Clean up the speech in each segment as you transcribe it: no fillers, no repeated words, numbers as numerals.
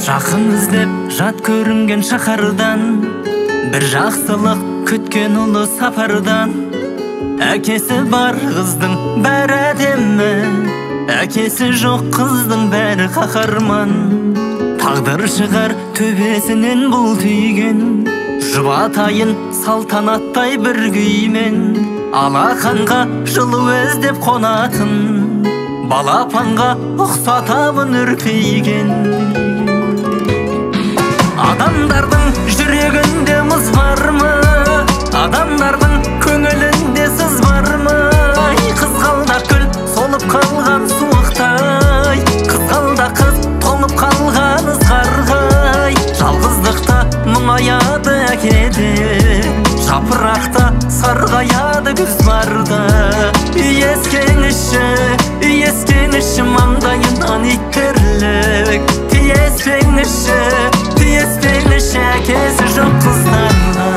Жақын іздеп жат көрінген шаһардан, бір жақсылық күткен ұлы сапардан. Әкесі бар қыздың бәрі әдемі, әкесі жоқ қыздың бәрі қаһарман. Тағдыр шығар төбесінен бұл түйген, жұбатайын салтанаттай бір күймен. Алақанға жылу іздеп қонатын, балапанға ұқсатамын үрпейген. Адамдардың жүрегінде мұз бар ма? Адамдардың көңілінде сыз бар ма? Қызғалдақ гүл солып қалған суықтай, қызғалдақ қыз тоңып қалған ызғарғай. Жалғыздықта мұңаяды әкеде, жапырақта сарғаяды күз барда. Ескеңіші маңдайынан иттерлік, тиеспеңіші әкесі жоқ қыздарға.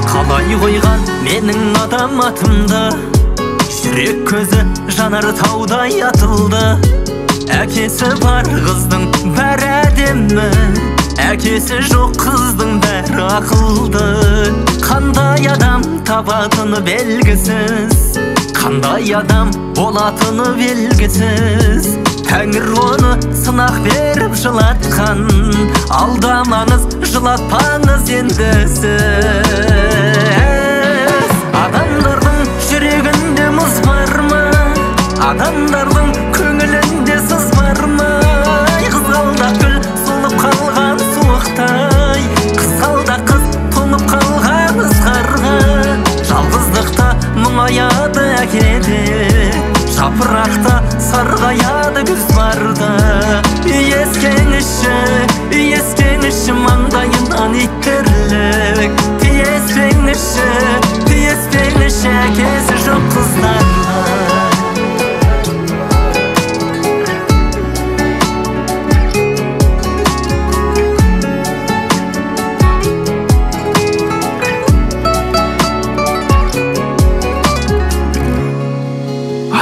Қалай қойған менің адам атымды, жүрек көзі жанар таудай атылды. Әкесі бар қыздың бәрі әдемі, әкесі жоқ қыздың бәрі ақылды. Қандай адам табатыны белгісіз, қандай адам болатыны белгісіз. Тәңір оны сынақ беріп жылатқан, алдамаңыз жылатпаңыз енді сіз. Адамдардың жүрегінде мұз бар ма? Адамдардың көңілінде сыз бар ма? Қызғалдақ гүл солып қалған суықтай, қызғалдақ қыз тоңып қалған ызғарға. Жалғыздықта мұңаяды әкеде, жапырақта сарғаяды күз барда. Ескеңіші маңдайынан иттерлік, тиеспеңіші әкесі жоқ қыздарға.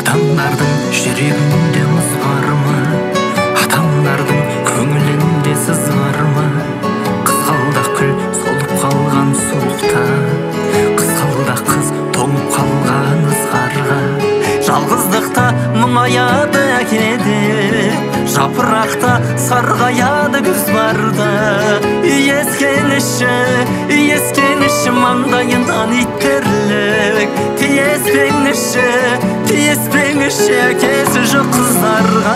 Адамдардың жүрегінде мұз бар ма? Адамдардың көңілінде сыз бар ма? Қызғалдақ гүл солып қалған суықта, қызғалдақ қыз тоңып қалған ызғарға. Жалғыздықта мұңаяды әкеде, жапырақта сарғаяды күз барда. Ескеңіші маңдайынан иттерлік, тиеспеңіші әкесі жоқ қыздарға.